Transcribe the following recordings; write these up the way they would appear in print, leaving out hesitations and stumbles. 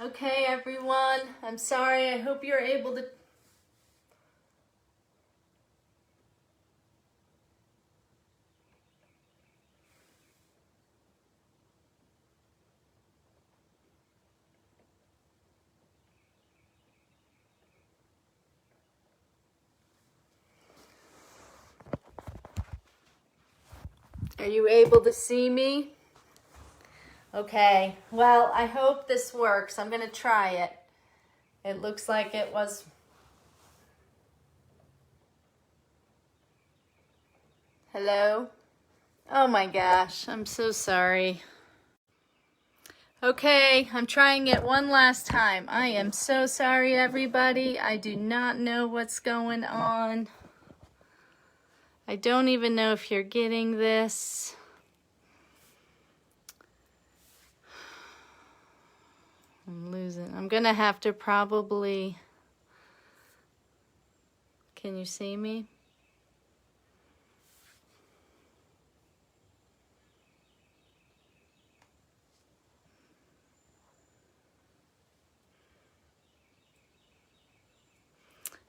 Okay, everyone, I'm sorry. I hope you're able to. Are you able to see me? Okay, well, I hope this works. I'm going to try it. It looks like it was. Hello? Oh my gosh, I'm so sorry. Okay, I'm trying it one last time. I am so sorry, everybody. I do not know what's going on. I don't even know if you're getting this. I'm losing. I'm going to have to probably. Can you see me?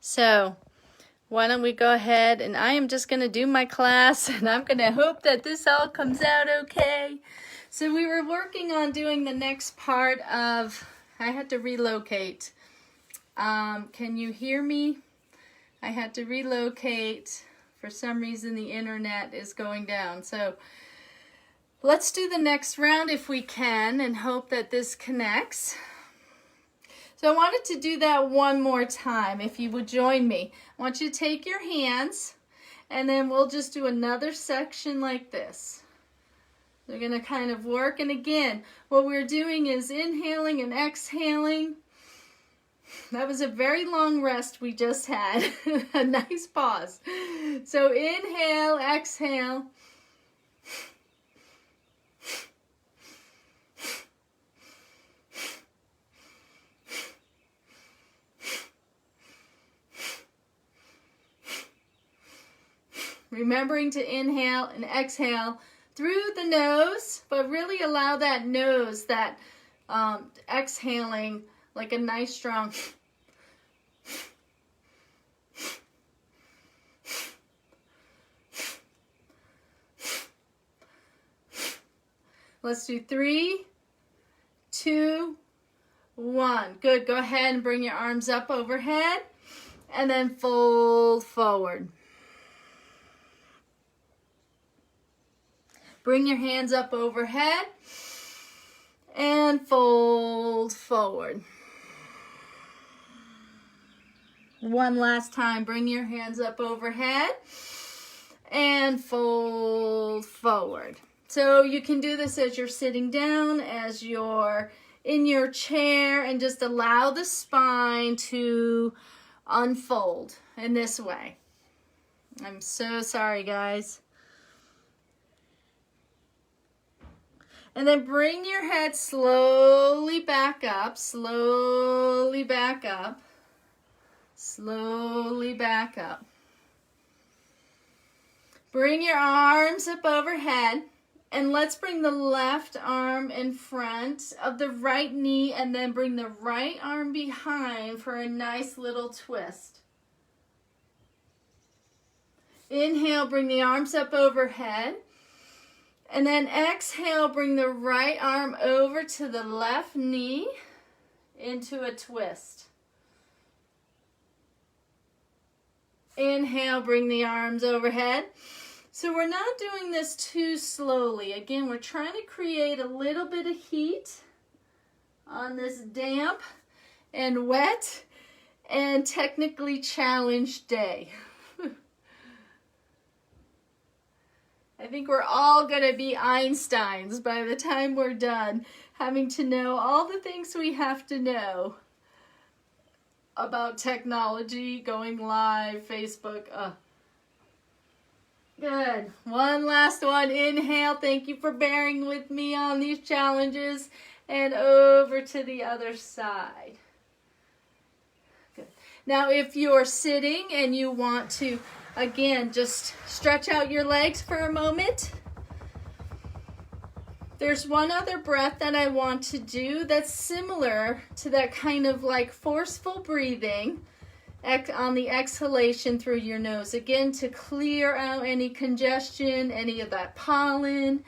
So, why don't we go ahead, and I am just going to do my class, and I'm going to hope that this all comes out okay. So we were working on doing the next part of, I had to relocate. Can you hear me? I had to relocate. For some reason, the internet is going down. So let's do the next round if we can, and hope that this connects. So I wanted to do that one more time, if you would join me. I want you to take your hands, and then we'll just do another section like this. We're going to kind of work, and again, what we're doing is inhaling and exhaling. That was a very long rest we just had, a nice pause. So inhale, exhale. Remembering to inhale and exhale through the nose, but really allow that nose, that exhaling like a nice strong. Let's do 3, 2, 1. Good. Go ahead and bring your arms up overhead and then fold forward. Bring your hands up overhead and fold forward. One last time, bring your hands up overhead and fold forward. So you can do this as you're sitting down, as you're in your chair, and just allow the spine to unfold in this way. I'm so sorry, guys. And then bring your head slowly back up, slowly back up, slowly back up. Bring your arms up overhead, and let's bring the left arm in front of the right knee, and then bring the right arm behind for a nice little twist. Inhale, bring the arms up overhead. And then exhale, bring the right arm over to the left knee into a twist. Inhale, bring the arms overhead. So we're not doing this too slowly. Again, we're trying to create a little bit of heat on this damp and wet and technically challenged day. I think we're all going to be Einsteins by the time we're done, having to know all the things we have to know about technology, going live, Facebook. Good. One last one. Inhale. Thank you for bearing with me on these challenges. And over to the other side. Good. Now, if you're sitting and you want to, again, just stretch out your legs for a moment. There's one other breath that I want to do that's similar to that kind of like forceful breathing on the exhalation through your nose. Again, to clear out any congestion, any of that pollen,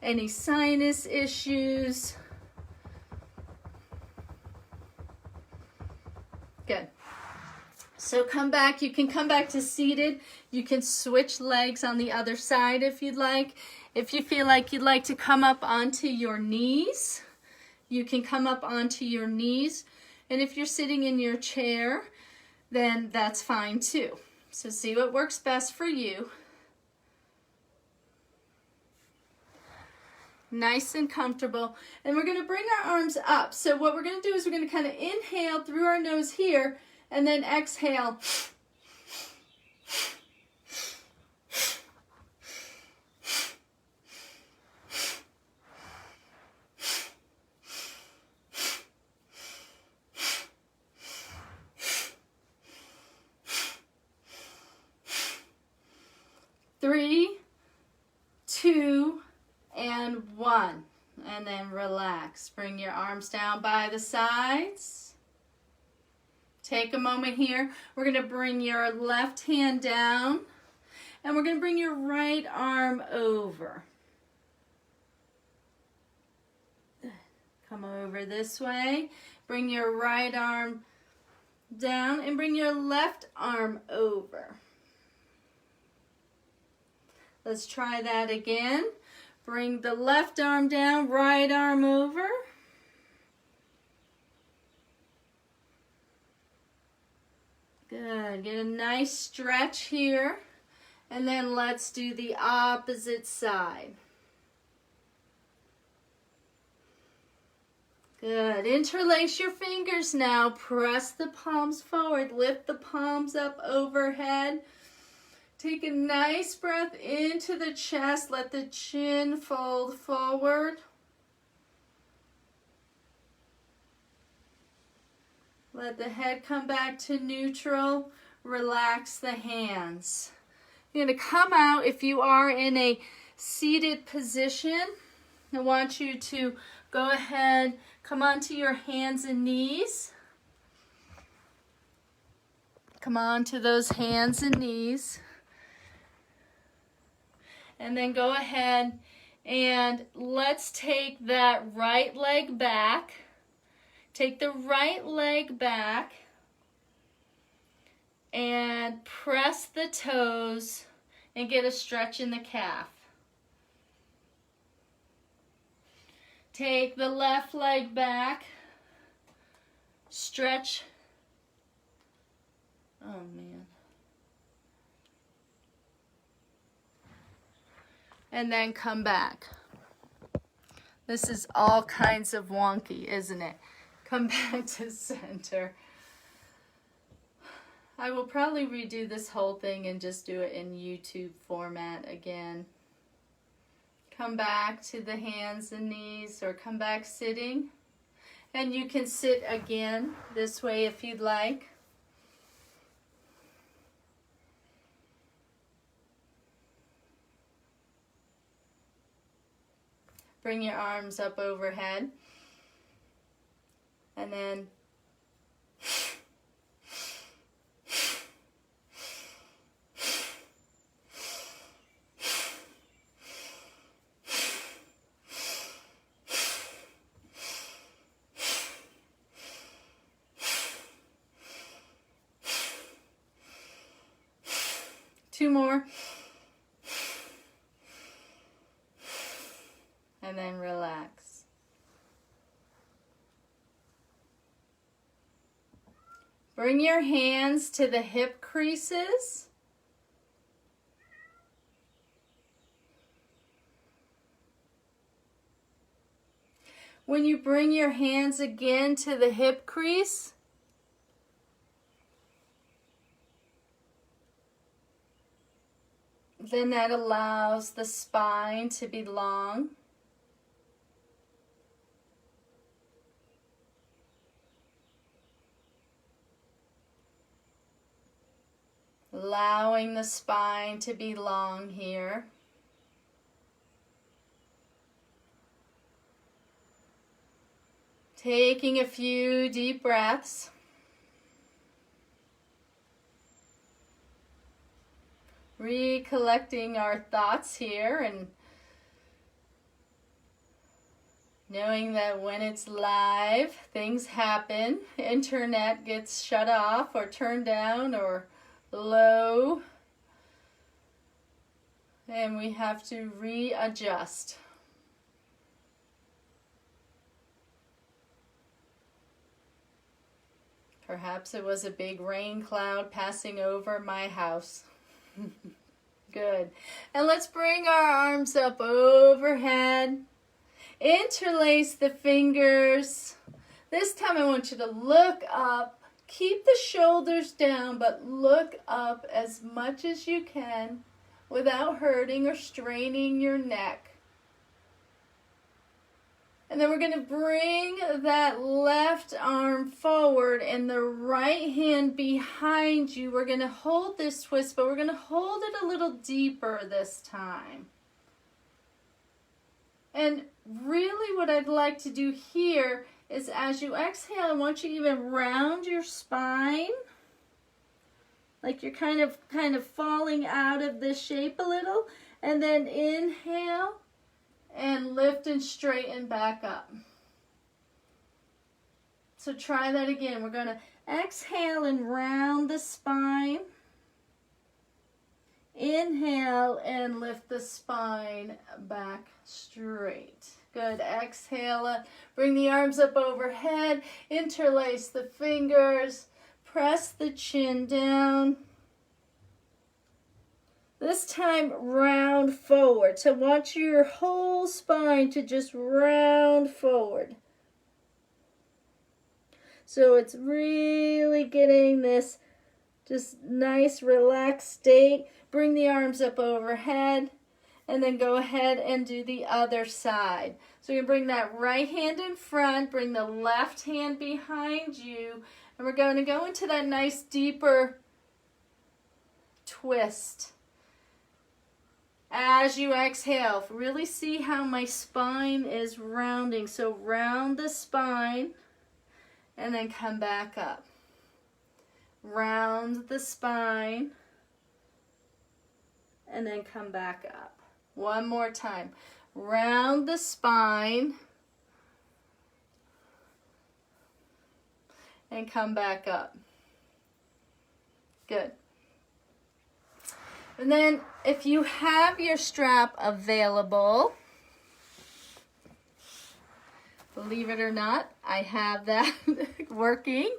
any sinus issues. Good. So come back. You can come back to seated. You can switch legs on the other side if you'd like. If you feel like you'd like to come up onto your knees, you can come up onto your knees. And if you're sitting in your chair, then that's fine too. So see what works best for you. Nice and comfortable. And we're going to bring our arms up. So what we're going to do is we're going to kind of inhale through our nose here and then exhale. Three, two, and one. And then relax. Bring your arms down by the sides. Take a moment here. We're going to bring your left hand down. And we're going to bring your right arm over. Come over this way. Bring your right arm down and bring your left arm over. Let's try that again. Bring the left arm down, right arm over. Good. Get a nice stretch here. And then let's do the opposite side. Good. Interlace your fingers now. Press the palms forward. Lift the palms up overhead. Take a nice breath into the chest. Let the chin fold forward. Let the head come back to neutral. Relax the hands. You're going to come out if you are in a seated position. I want you to go ahead, come onto your hands and knees. Come on to those hands and knees. And then go ahead and let's take that right leg back. Take the right leg back and press the toes and get a stretch in the calf. Take the left leg back, stretch. Oh man. And then come back. This is all kinds of wonky, isn't it? Come back to center. I will probably redo this whole thing and just do it in YouTube format again. Come back to the hands and knees or come back sitting. And you can sit again this way if you'd like. Bring your arms up overhead. And then two more. And then relax. Bring your hands to the hip creases. When you bring your hands again to the hip crease, then that allows the spine to be long. Allowing the spine to be long here. Taking a few deep breaths. Recollecting our thoughts here and knowing that when it's live, things happen. Internet gets shut off or turned down or low. And we have to readjust. Perhaps it was a big rain cloud passing over my house. Good. And let's bring our arms up overhead. Interlace the fingers. This time I want you to look up. Keep the shoulders down, but look up as much as you can without hurting or straining your neck. And then we're going to bring that left arm forward and the right hand behind you. We're going to hold this twist, but we're going to hold it a little deeper this time. And really what I'd like to do here is as you exhale, I want you to even round your spine. Like you're kind of falling out of this shape a little. And then inhale. And lift and straighten back up. So try that again. We're going to exhale and round the spine. Inhale and lift the spine back straight. Good. Exhale. Bring the arms up overhead. Interlace the fingers. Press the chin down. This time, round forward. So want your whole spine to just round forward. So it's really getting this just nice relaxed state. Bring the arms up overhead and then go ahead and do the other side. So you're going to bring that right hand in front, bring the left hand behind you, and we're going to go into that nice deeper twist. As you exhale, really see how my spine is rounding. So round the spine and then come back up. Round the spine and then come back up. One more time. Round the spine and come back up. Good. And then if you have your strap available, believe it or not, I have that working.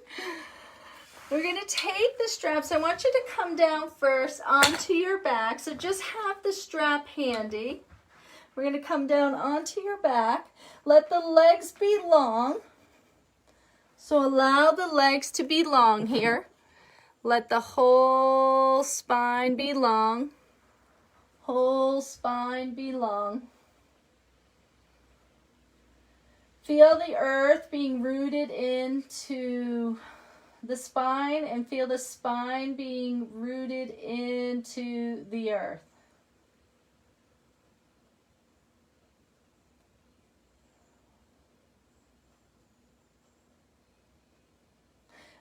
We're going to take the straps. I want you to come down first onto your back. So just have the strap handy. We're going to come down onto your back. Let the legs be long. So allow the legs to be long here. Let the whole spine be long. Whole spine be long. Feel the earth being rooted into the spine and feel the spine being rooted into the earth.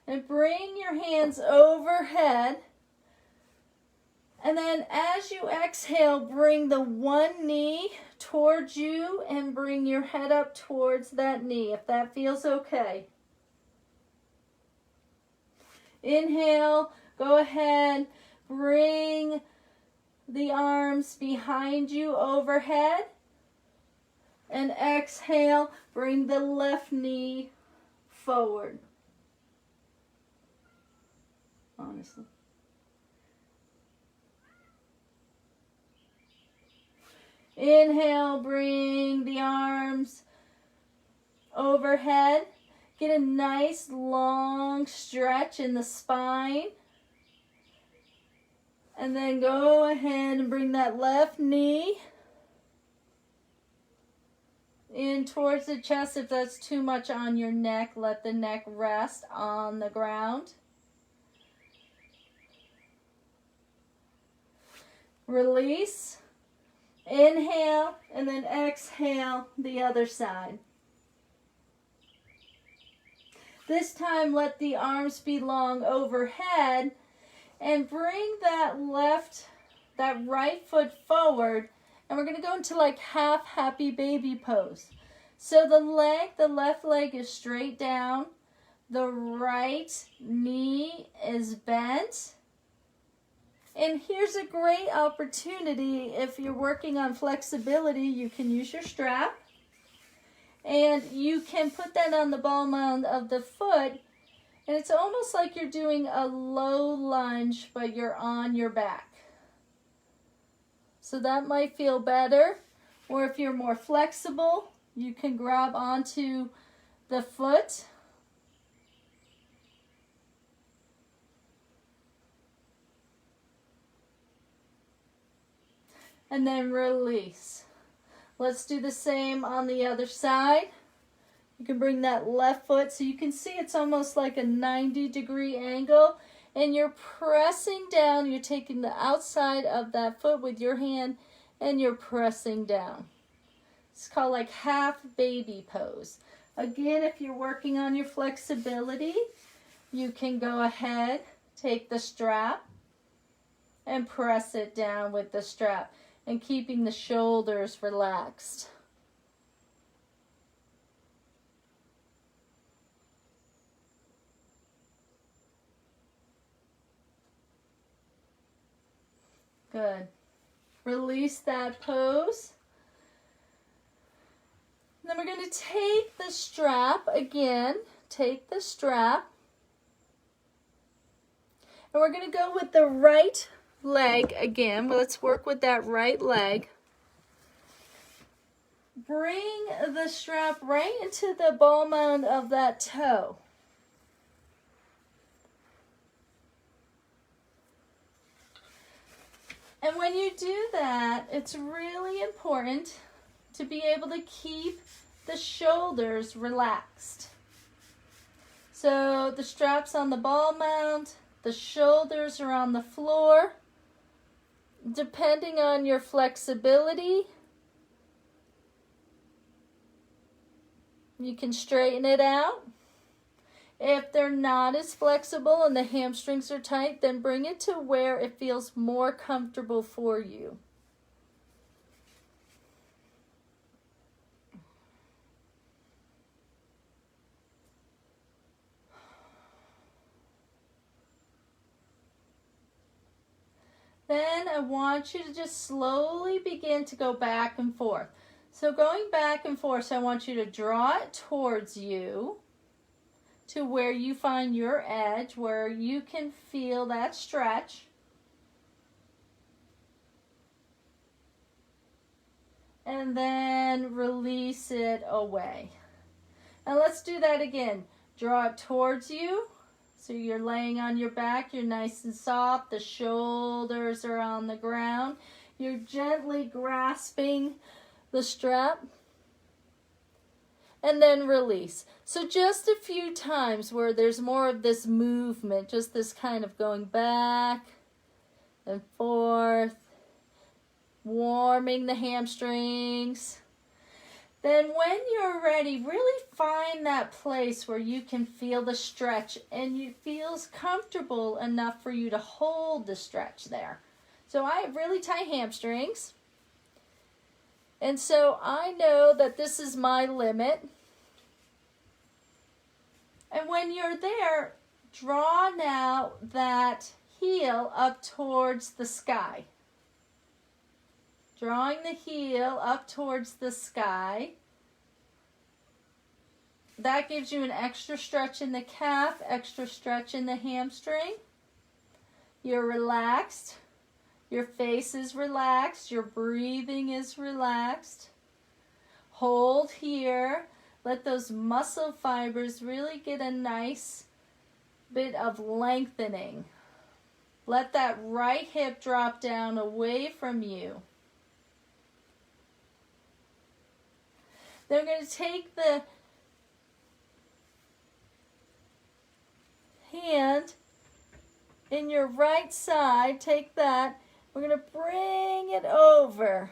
And bring your hands overhead. And then as you exhale, bring the one knee towards you and bring your head up towards that knee, if that feels okay. Inhale, go ahead, bring the arms behind you overhead. And exhale, bring the left knee forward. Honestly. Inhale, bring the arms overhead. Get a nice long stretch in the spine. And then go ahead and bring that left knee in towards the chest. If that's too much on your neck, let the neck rest on the ground. Release, inhale, and then exhale the other side. This time let the arms be long overhead and bring that right foot forward, and we're going to go into like half happy baby pose. So the left leg is straight down, the right knee is bent. And here's a great opportunity. If you're working on flexibility, you can use your strap. And you can put that on the ball mound of the foot. And it's almost like you're doing a low lunge, but you're on your back. So that might feel better. Or if you're more flexible, you can grab onto the foot. And then release. Let's do the same on the other side. You can bring that left foot so you can see it's almost like a 90-degree angle. And you're pressing down. You're taking the outside of that foot with your hand and you're pressing down. It's called like half baby pose. Again, if you're working on your flexibility, you can go ahead, take the strap and press it down with the strap, and keeping the shoulders relaxed. Good. Release that pose. Then we're going to take the strap again. Take the strap. And we're going to go with the right leg again. Well, let's work with that right leg. Bring the strap right into the ball mound of that toe. And when you do that, it's really important to be able to keep the shoulders relaxed. So the strap's on the ball mound, the shoulders are on the floor. Depending on your flexibility, you can straighten it out. If they're not as flexible and the hamstrings are tight, then bring it to where it feels more comfortable for you. Then I want you to just slowly begin to go back and forth. So going back and forth, so I want you to draw it towards you to where you find your edge, where you can feel that stretch. And then release it away. And let's do that again. Draw it towards you. So you're laying on your back, you're nice and soft, the shoulders are on the ground. You're gently grasping the strap. And then release. So just a few times where there's more of this movement, just this kind of going back and forth, warming the hamstrings. Then when you're ready, really find that place where you can feel the stretch and it feels comfortable enough for you to hold the stretch there. So I have really tight hamstrings. And so I know that this is my limit. And when you're there, draw now that heel up towards the sky. Drawing the heel up towards the sky. That gives you an extra stretch in the calf, extra stretch in the hamstring. You're relaxed. Your face is relaxed. Your breathing is relaxed. Hold here. Let those muscle fibers really get a nice bit of lengthening. Let that right hip drop down away from you. Then we're going to take the hand in your right side, take that, we're going to bring it over.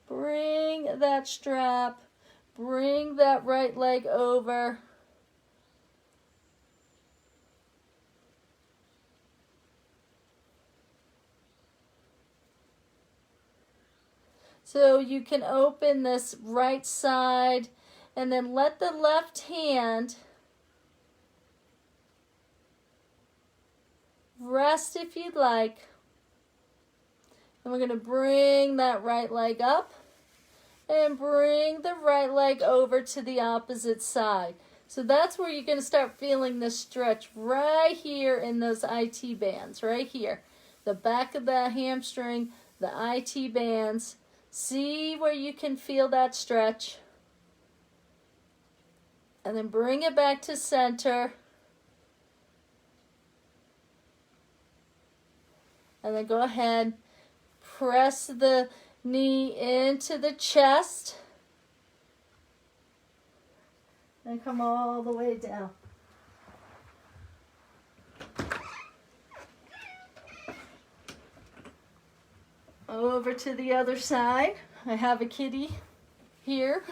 Bring bring that strap, bring that right leg over. So you can open this right side and then let the left hand rest if you'd like. And we're going to bring that right leg up and bring the right leg over to the opposite side. So that's where you're going to start feeling the stretch right here in those IT bands, right here. The back of the hamstring, the IT bands. See where you can feel that stretch. And then bring it back to center. And then go ahead, press the knee into the chest. And come all the way down. Over to the other side. I have a kitty here.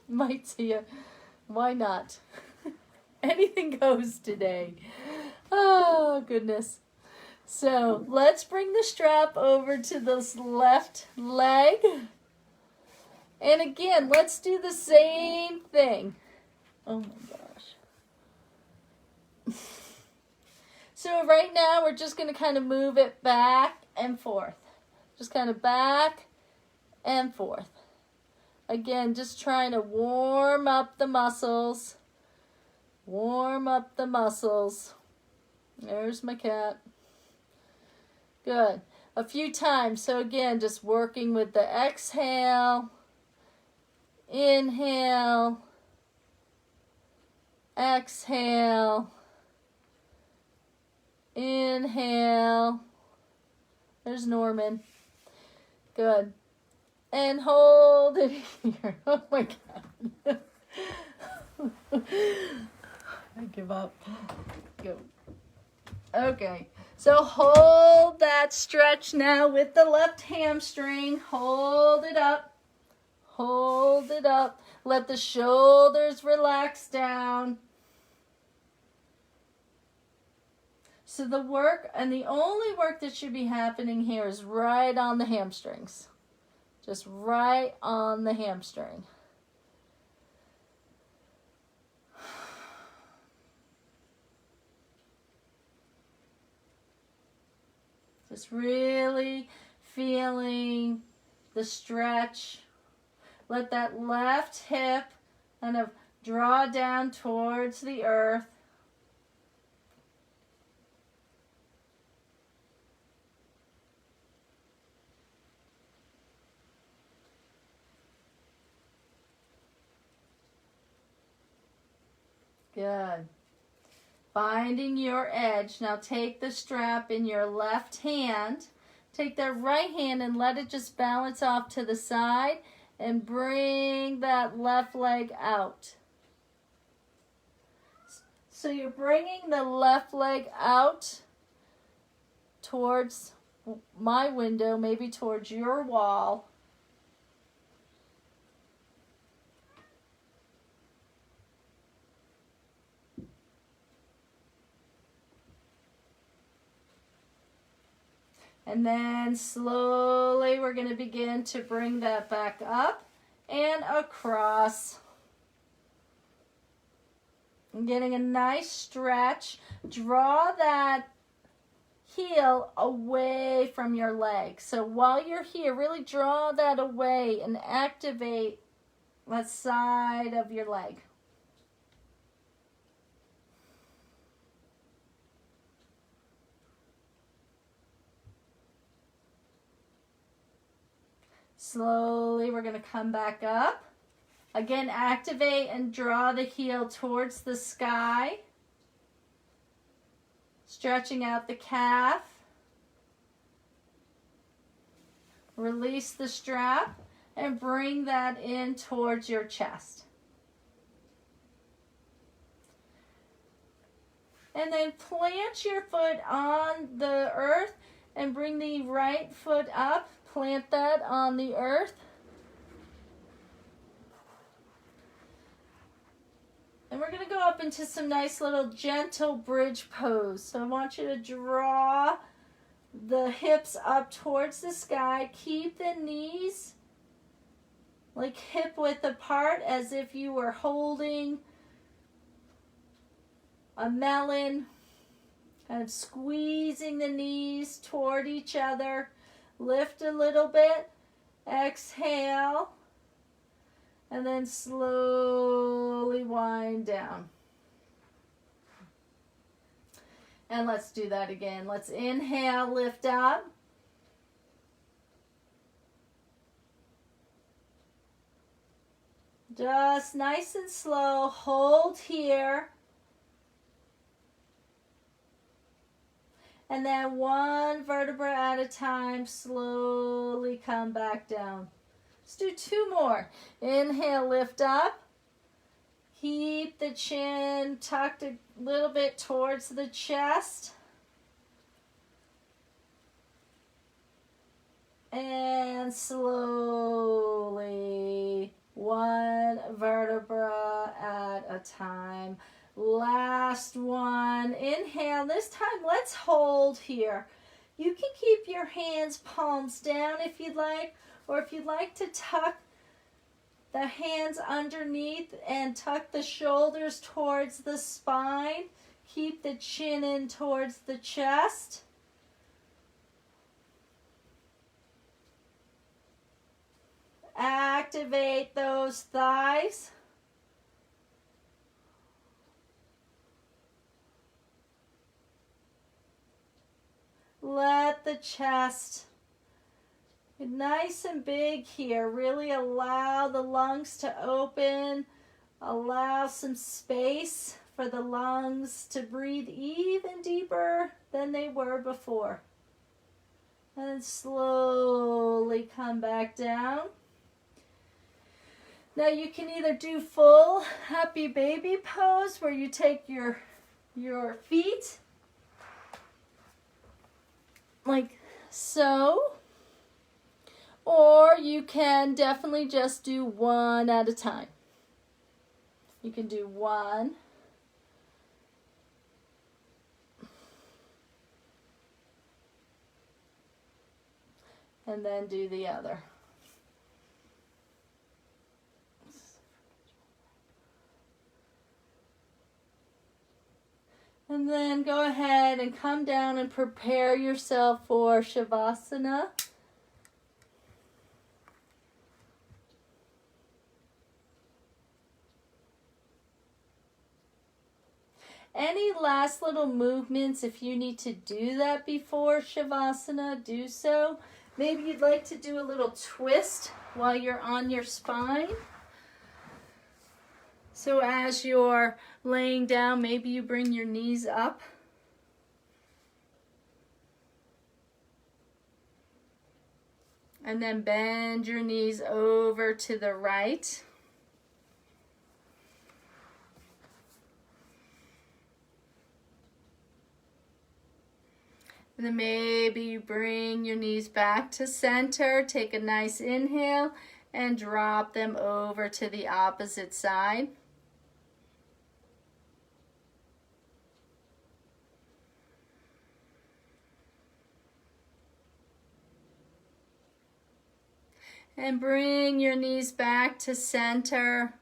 Might see you. Why not? Anything goes today. Oh, goodness. So let's bring the strap over to this left leg. And again, let's do the same thing. Oh my gosh. So right now we're just going to kind of move it back and forth. Just kind of back and forth. Again, just trying to warm up the muscles. Warm up the muscles. There's my cat. Good. A few times. So again, just working with the exhale. Inhale. Exhale. Inhale. There's Norman. Good. And hold it here. Oh my God. I give up. Go. Okay. So hold that stretch now with the left hamstring. Hold it up. Hold it up. Let the shoulders relax down. So the work, and the only work that should be happening here is right on the hamstrings. Just right on the hamstring. Just really feeling the stretch. Let that left hip kind of draw down towards the earth. Good. Finding your edge. Now take the strap in your left hand. Take that right hand and let it just balance off to the side and bring that left leg out. So you're bringing the left leg out towards my window, maybe towards your wall. And then slowly we're going to begin to bring that back up and across. And getting a nice stretch. Draw that heel away from your leg. So while you're here, really draw that away and activate that side of your leg. Slowly, we're going to come back up. Again, activate and draw the heel towards the sky. Stretching out the calf. Release the strap and bring that in towards your chest. And then plant your foot on the earth and bring the right foot up. Plant that on the earth. up into some nice little gentle bridge pose. So I want you to draw the hips up towards the sky. Keep the knees like hip width apart as if you were holding a melon. Kind of squeezing the knees toward each other. Lift a little bit. Exhale. And then slowly wind down. And let's do that again. Let's inhale, lift up. Just nice and slow. Hold here. And then one vertebra at a time, slowly come back down. Let's do two more. Inhale, lift up. Keep the chin tucked a little bit towards the chest. And slowly, one vertebra at a time. Last one. Inhale. This time, let's hold here. You can keep your hands palms down if you'd like, or if you'd like to tuck the hands underneath and tuck the shoulders towards the spine. Keep the chin in towards the chest. Activate those thighs. Let the chest get nice and big here. Really allow the lungs to open. Allow some space for the lungs to breathe even deeper than they were before. And then slowly come back down. Now you can either do full happy baby pose where you take your feet like so, or you can definitely just do one at a time. You can do one, and then do the other. And then go ahead and come down and prepare yourself for Shavasana. Any last little movements, if you need to do that before Shavasana, do so. Maybe you'd like to do a little twist while you're on your spine. So as you're laying down, maybe you bring your knees up. And then bend your knees over to the right. And then maybe you bring your knees back to center. Take a nice inhale and drop them over to the opposite side. And bring your knees back to center.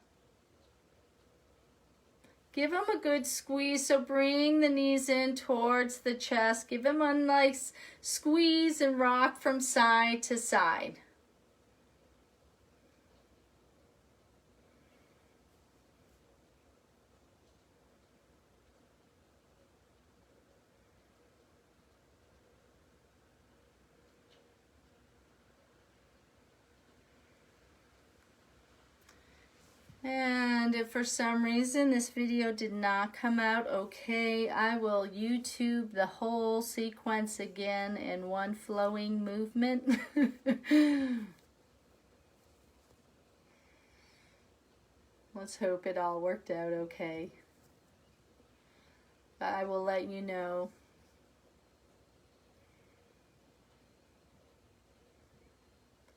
Give them a good squeeze, so bring the knees in towards the chest. Give them a nice squeeze and rock from side to side. And if for some reason this video did not come out okay, I will YouTube the whole sequence again in one flowing movement. Let's hope it all worked out okay. But I will let you know.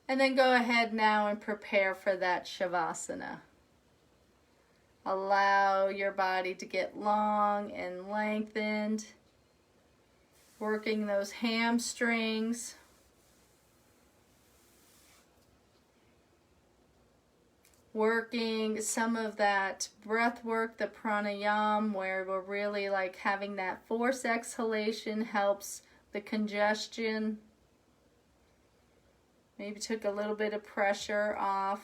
And then go ahead now and prepare for that Shavasana. Allow your body to get long and lengthened, working those hamstrings. Working some of that breath work, the pranayama, where we're really like having that forced exhalation helps the congestion. Maybe took a little bit of pressure off.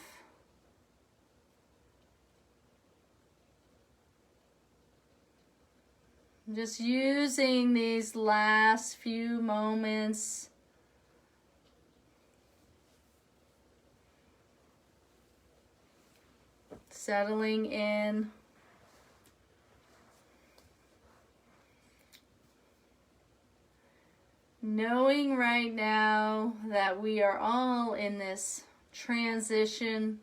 Just using these last few moments settling in. Knowing right now that we are all in this transition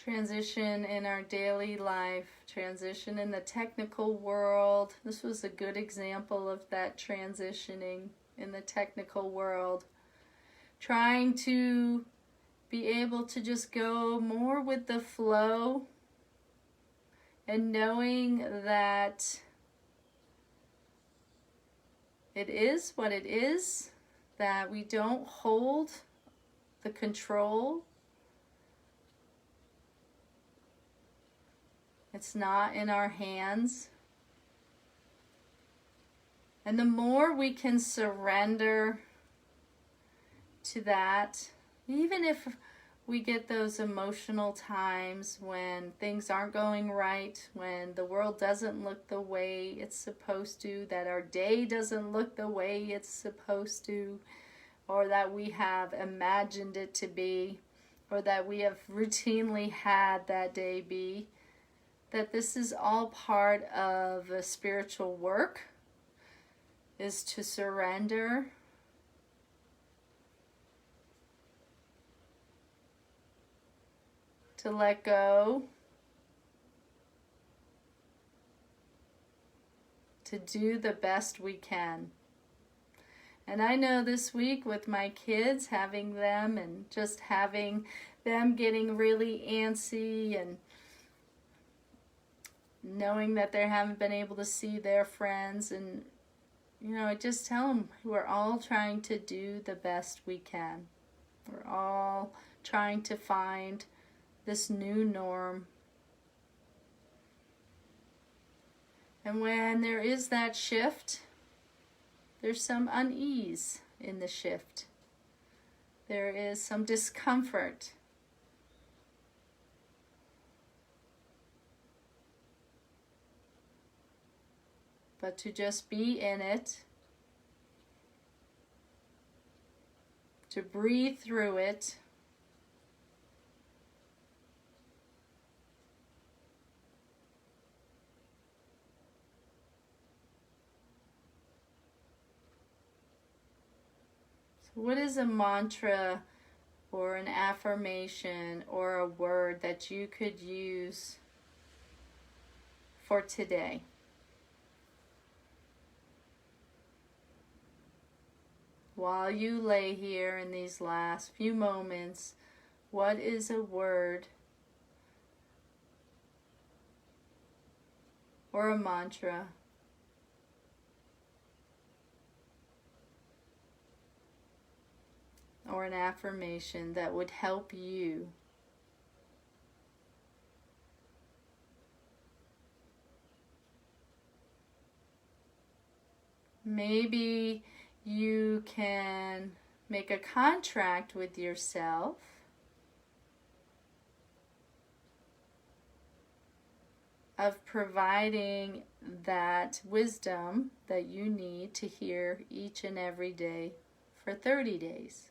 in our daily life, transition in the technical world. This was a good example of that transitioning in the technical world. Trying to be able to just go more with the flow and knowing that it is what it is, that we don't hold the control. It's not in our hands. And the more we can surrender to that, even if we get those emotional times when things aren't going right, when the world doesn't look the way it's supposed to, that our day doesn't look the way it's supposed to, or that we have imagined it to be, or that we have routinely had that day be, that this is all part of a spiritual work, is to surrender. To let go, to do the best we can. And I know this week with my kids, having them and just having them getting really antsy and knowing that they haven't been able to see their friends, and I just tell them we're all trying to do the best we can. We're all trying to find this new norm. And when there is that shift, there's some unease in the shift. There is some discomfort. But to just be in it, to breathe through it, what is a mantra or an affirmation or a word that you could use for today? While you lay here in these last few moments, what is a word or a mantra or an affirmation that would help you maybe you can make a contract with yourself of providing that wisdom that you need to hear each and every day for 30 days.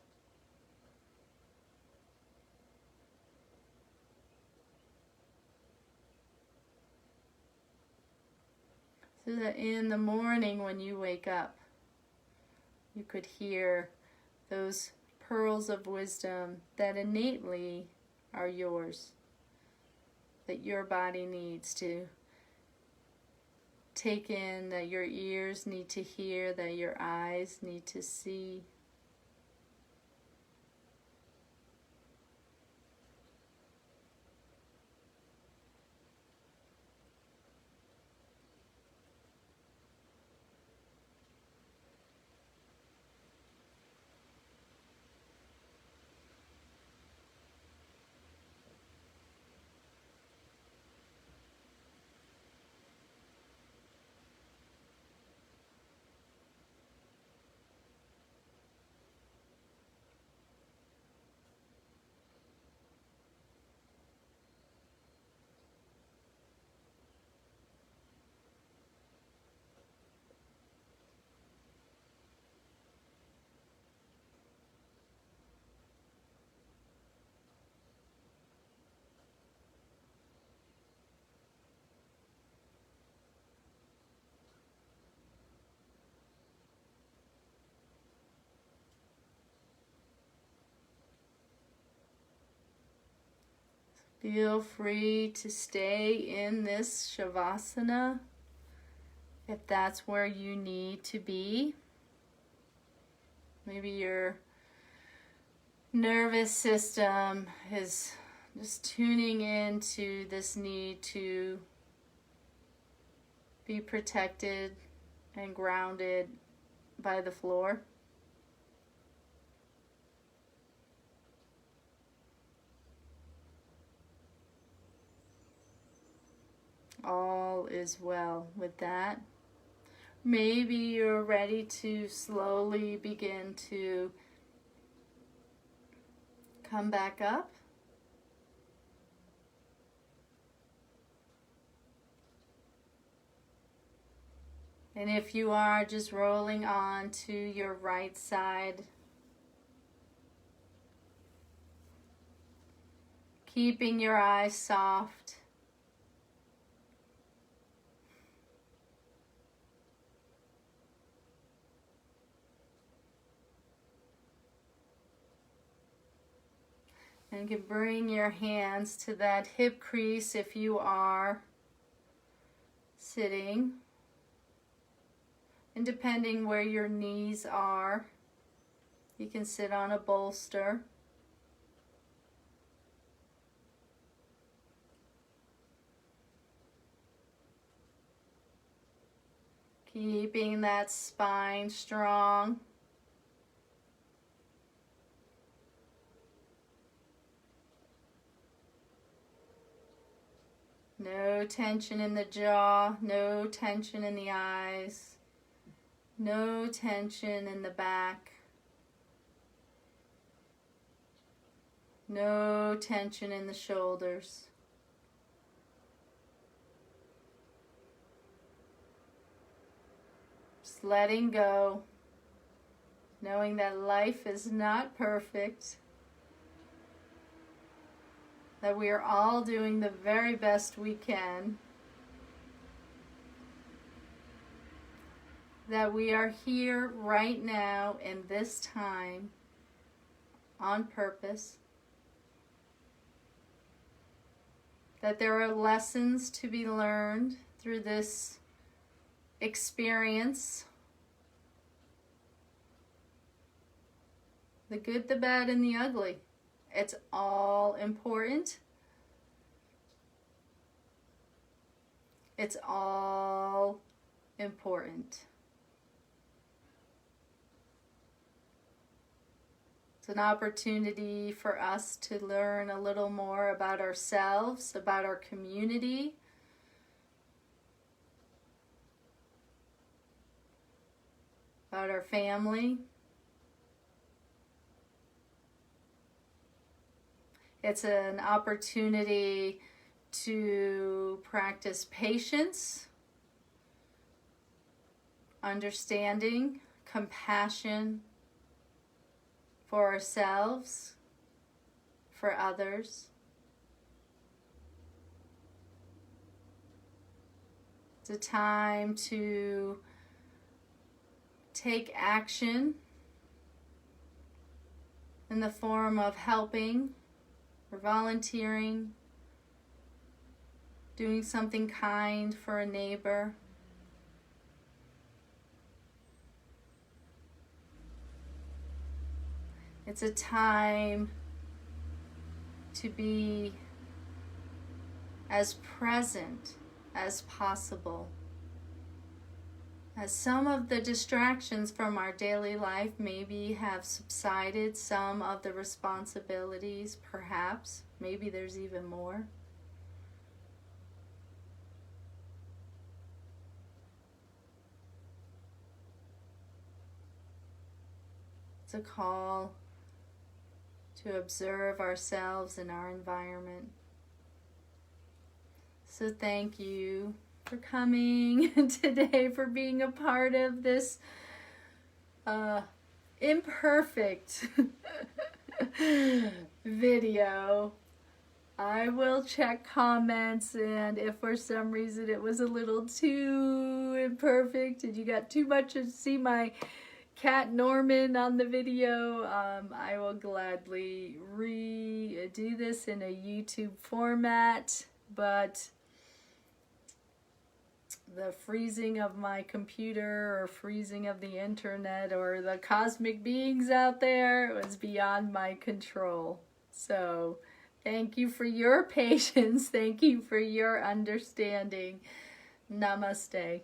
So that in the morning when you wake up, you could hear those pearls of wisdom that innately are yours, that your body needs to take in, that your ears need to hear, that your eyes need to see. Feel free to stay in this Shavasana if that's where you need to be. Maybe your nervous system is just tuning into this need to be protected and grounded by the floor. All is well with that. Maybe you're ready to slowly begin to come back up. And if you are, just rolling on to your right side. Keeping your eyes soft. And you can bring your hands to that hip crease if you are sitting. And depending where your knees are, you can sit on a bolster. Keeping that spine strong. No tension in the jaw, no tension in the eyes, no tension in the back, no tension in the shoulders. Just letting go, knowing that life is not perfect, that we are all doing the very best we can, that we are here right now in this time on purpose, that there are lessons to be learned through this experience, the good, the bad, and the ugly. It's all important. It's all important. It's an opportunity for us to learn a little more about ourselves, about our community, about our family. It's an opportunity to practice patience, understanding, compassion for ourselves, for others. It's a time to take action in the form of helping or volunteering, doing something kind for a neighbor. It's a time to be as present as possible. As some of the distractions from our daily life maybe have subsided, some of the responsibilities perhaps, maybe there's even more. It's a call to observe ourselves and our environment. So thank you for coming today, for being a part of this imperfect video. I will check comments, and if for some reason it was a little too imperfect and you got too much to see my cat Norman on the video, I will gladly to do this in a YouTube format, but the freezing of my computer or freezing of the internet or the cosmic beings out there was beyond my control. So thank you for your patience. Thank you for your understanding. Namaste.